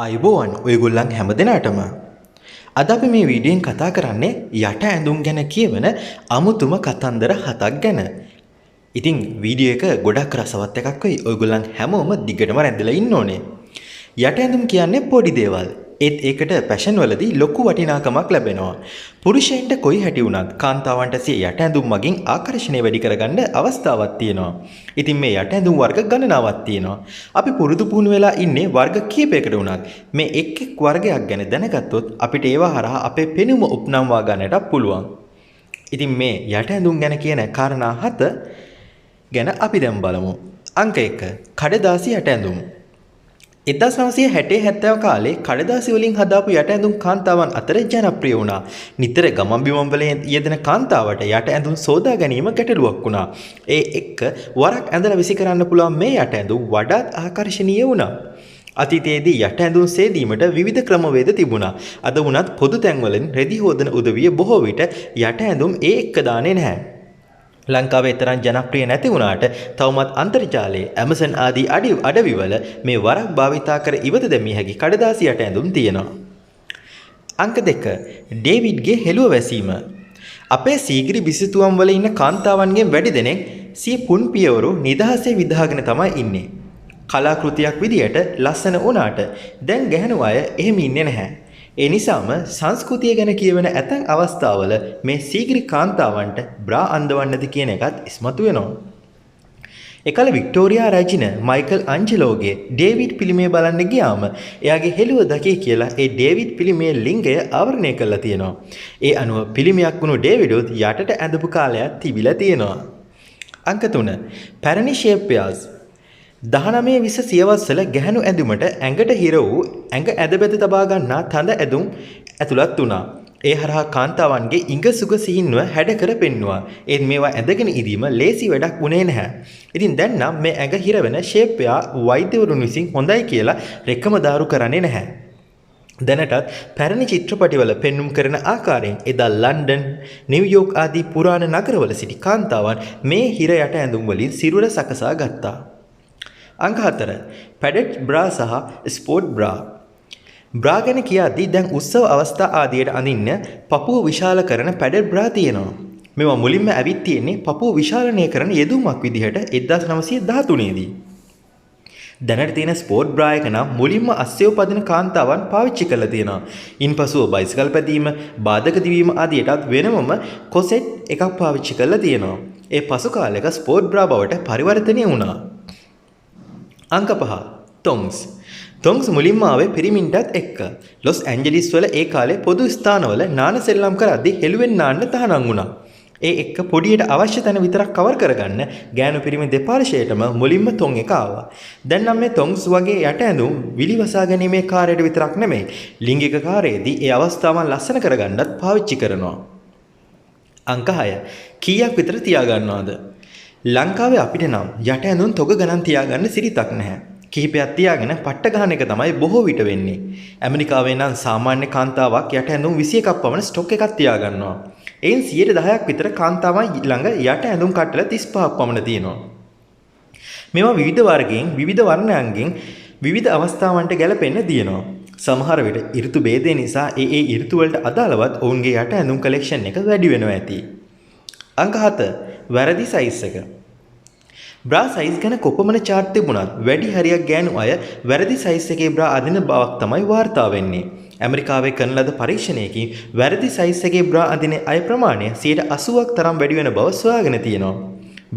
අයිබෝවන් ඔයගොල්ලන් හැම දෙනාටම අද අපි මේ වීඩියෝෙන් කතා කරන්නේ යට ඇඳුම් ගැන කියවන අමුතුම කතන්දර 7ක් ගැන. ඉතින් වීඩියෝ එක ගොඩක් රසවත් එකක් වෙයි. ඔයගොල්ලන් හැමෝම දිගටම රැඳිලා ඉන්න ඕනේ. යට ඇඳුම් කියන්නේ පොඩි දේවල්. ඒකට ෆැෂන් වලදී ලොකු වටිනාකමක් ලැබෙනවා. පුරුෂයන්ට කොයි හැටි වුණත් කාන්තාවන්ට සිය යට ඇඳුම් මගින් ආකර්ෂණය වැඩි කරගන්න අවස්ථාවක් තියෙනවා. ඉතින් මේ යට ඇඳුම් වර්ග ගණනාවක් තියෙනවා. අපි පුරුදු පුහුණු වෙලා ඉන්නේ වර්ග කීපයකට වුණත් මේ එක් වර්ගයක් ගැන දැනගත්තොත් අපිට ඒවා හරහා අපේ පෙනුම උපනම්වා ගන්නට පුළුවන්. ඉතින් මේ යට ඇඳුම් ගැන කියන කාරණා 7 ගැන අපි දැන් බලමු. අංක 1 කඩදාසි යට ඇඳුම්. 1960-70 කාලේ කඩදාසි වලින් හදාපු යට ඇඳුම් කාන්තාවන් අතර ජනප්‍රිය වුණා. නිතර ගමන් බිමන් වල යෙදෙන කාන්තාවට යට ඇඳුම් සෝදා ගැනීම ගැටලුවක් වුණා. ඒ එක්ක වරක් ඇඳලා විසි කරන්න පුළුවන් මේ යට ඇඳුම් වඩාත් ආකර්ශනීය වුණා. අතීතයේදී යට ඇඳුම් සේදීමට විවිධ ක්‍රමවේද තිබුණා. අද වුණත් පොදු තැන්වලින් රෙදි හොදන උදවිය බොහෝ විට යට ඇඳුම් ඒ එක්ක දාන්නේ නැහැ. ලංකාවේ තරම් ජනප්‍රිය නැති වුණාට තවමත් අන්තර්ජාලයේ Amazon ආදී අඩවිවල මේ වරක් භාවිතා කර ඉවත දැමිය හැකි කඩදාසි යට ඇඳුම් තියෙනවා. අංක 2 ඩේවිඩ්ගේ හෙළුව වැසීම. අපේ සීගිරි බිසිතුවම් වල ඉන්න කාන්තාවන්ගෙන් වැඩි දෙනෙක් සිය පුන් පියවරු නිදහසේ විදාගෙන තමයි ඉන්නේ. කලාකෘතියක් විදියට ලස්සන වුණාට දැන් ගැහණු අය එහෙම ඉන්නේ නැහැ. ඒ නිසාම සංස්කෘතිය ගැන කියවන ඇතැම් අවස්ථාවල මේ සීගිරි කාන්තාවන්ට බ්‍රා අඳවන්නද කියන එකත් ඉස්මතු වෙනවා. එකල වික්ටෝරියා රජින මයිකල් අන්ජලෝගේ ඩේවිඩ් පිළිමය බලන්න ගියාම එයාගේ හෙළුව දකේ කියලා ඒ ඩේවිඩ් පිළිමේ ලිංගය ආවරණය කරලා තියෙනවා. ඒ අනුව පිළිමයක් වුණු ඩේවිඩ්වත් යටට ඇඳපු කාලයක් තිබිලා තියෙනවා. අංක 3 පැරණි ෂේප් වෙයර්ස්. 19-20 සියවස්වල ගැහණු ඇඳුමට ඇඟට හිර වූ ඇඟ ඇදබැද තබා ගන්නා තඳ ඇඳුම් ඇතුළත් වුණා. ඒ හරහා කාන්තාවන්ගේ ඉඟ සුග සිහින්ව හැඩ කර පෙන්නුවා. ඒත් මේවා ඇඳගෙන ඉදීම ලේසි වැඩක් වුණේ නැහැ. ඉතින් දැන් නම් මේ ඇඟ හිර වෙන ෂේප් වෙයා වෛද්‍යවරුන් විසින් හොඳයි කියලා රෙකමදාරු කරන්නේ නැහැ. දැනටත් පැරණි චිත්‍රපටිවල පෙන්눔 කරන ආකාරයෙන් එදා ලන්ඩන්, නිව්යෝක් ආදී පුරාණ නගරවල සිටි කාන්තාවන් මේ හිර යට ඇඳුම් වලින් සිරුර සකසා ගත්තා. අංක 4 පැඩඩ් බ්‍රා සහ ස්පෝර්ට් බ්‍රා. බ්‍රා ගැන කියද්දී දැන් උත්සව අවස්ථා ආදියට අඳින්න පපුව විශාල කරන පැඩඩ් බ්‍රා තියෙනවා. මේවා මුලින්ම ඇවිත් තියෙන්නේ පපුව විශාලනය කරන යෙදුමක් විදිහට 1913 දී. දැනට තියෙන ස්පෝර්ට් බ්‍රා එක නම් මුලින්ම අස්සෙව පදින කාන්තාවන් පාවිච්චි කරලා තියෙනවා. ඉන්පසුව බයිසිකල් පැදීම, බාධක දිවීම ආදියටත් වෙනමම කොසෙට් එකක් පාවිච්චි කරලා තියෙනවා. ඒ පසු කාලයක ස්පෝර්ට් බ්‍රා බවට පරිවර්තනය වුණා. අංක 5 තොන්ග්ස්. තොන්ග්ස් මුලින්ම ආවේ පිරිමින්ටත් එක්ක. ලොස් ඇන්ජලිස් වල ඒ කාලේ පොදු ස්ථානවල නාන සෙල්ලම් කරද්දී හෙළුවෙන් නාන්න තහනම් වුණා. ඒ එක්ක පොඩියට අවශ්‍ය තැන විතරක් කවර් කරගන්න ගෑනු පිරිමි දෙපාර්ශ්වයටම මුලින්ම තොන් එක ආවා. දැන් නම් මේ තොන්ග්ස් වගේ යට ඇඳුම් විලිවසා ගැනීමේ කාර්යයට විතරක් නෙමෙයි ලිංගික කාර්යයේදී ඒ අවස්ථාවන් ලස්සන කරගන්නත් පාවිච්චි කරනවා. අංක 6 කීයක් විතර තියාගන්නවද? ලංකාවේ අපිට නම් යට ඇඳුම් තොග ගණන් තියාගන්න සිරිතක් නැහැ. කිහිපයක් තියාගෙන පට්ට ගහන එක තමයි බොහෝ විට වෙන්නේ. ඇමරිකාවේ නම් සාමාන්‍ය කාන්තාවක් යට ඇඳුම් 21ක් පමණ ස්ටොක් එකක් තියාගන්නවා. එයින් 10%ක් විතර කාන්තාවන් ළඟ යට ඇඳුම් කට්ටල 35ක් පමණ තියෙනවා. මේවා විවිධ වර්ගයෙන්, විවිධ වර්ණයන්ගෙන්, විවිධ අවස්ථාවන්ට ගැලපෙන්න තියෙනවා. සමහර විට ඍතු ભેදය නිසා ඒ ඍතු වලට අදාළවත් ඔවුන්ගේ යට ඇඳුම් කලෙක්ෂන් එක වැඩි වෙනවා ඇති. අංක 7 වැරදි සයිස් එක. බ්‍රා සයිස් ගැන කොපමණ chart තිබුණත් වැඩි හරියක් ගෑනු අය වැරදි සයිස් එකේ බ්‍රා අදින බවක් තමයි වාර්තා වෙන්නේ. ඇමරිකාවේ කරන ලද පරීක්ෂණයකින් වැරදි සයිස් එකේ බ්‍රා අදින අය ප්‍රමාණය 80%ක් තරම් වැඩි වෙන බව සොයාගෙන තියෙනවා.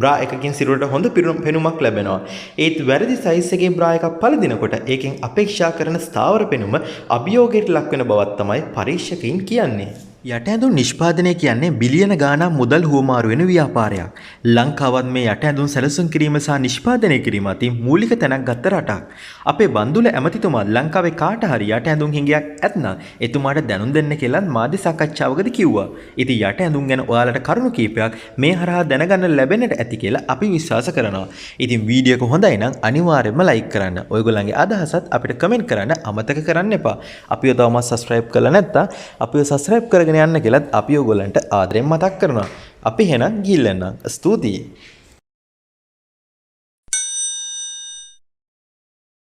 බ්‍රා එකකින් සිරුරට හොඳ පෙනුමක් ලැබෙනවා. ඒත් වැරදි සයිස් එකේ බ්‍රා එකක් පළදිනකොට ඒකෙන් අපේක්ෂා කරන ස්ථාවර පෙනුම අභියෝගයට ලක් වෙන බවක් තමයි පරීක්ෂකයින් කියන්නේ. යට ඇඳුම් නිෂ්පාදනය කියන්නේ බිලියන ගාණක් මුදල් හුවමාරු වෙන ව්‍යාපාරයක්. ලංකාවත් මේ යට ඇඳුම් සැලසුම් කිරීම සහ නිෂ්පාදනය කිරීම අතින් මූලික තැනක් ගත්ත රටක්. අපේ බන්දුල ඇමතිතුමා ලංකාවේ කාට හරි යට ඇඳුම් හිඟයක් ඇත්නම් එතුමාට දැනුම් දෙන්න කියලා මාධ්‍ය සාකච්ඡාවකදී කිව්වා. ඉතින් යට ඇඳුම් ගැන ඔයාලට කරුණු කීපයක් මේ හරහා දැනගන්න ලැබෙන්නට ඇති කියලා අපි විශ්වාස කරනවා. ඉතින් වීඩියෝ එක හොඳයි නම් අනිවාර්යයෙන්ම ලයික් කරන්න. ඔයගොල්ලන්ගේ අදහසත් අපිට කමෙන්ට් කරන්න අමතක කරන්න එපා. අපිව තවමත් සබ්ස්ක්‍රයිබ් කරලා නැත්නම් අපිව සබ්ස්ක්‍රයිබ් කරගෙන යන්න කියලා අපි ඔයගොල්ලන්ට ආදරෙන් මතක් කරනවා. අපි එහෙනම් ගිහින් එන්න. ස්තුතියි.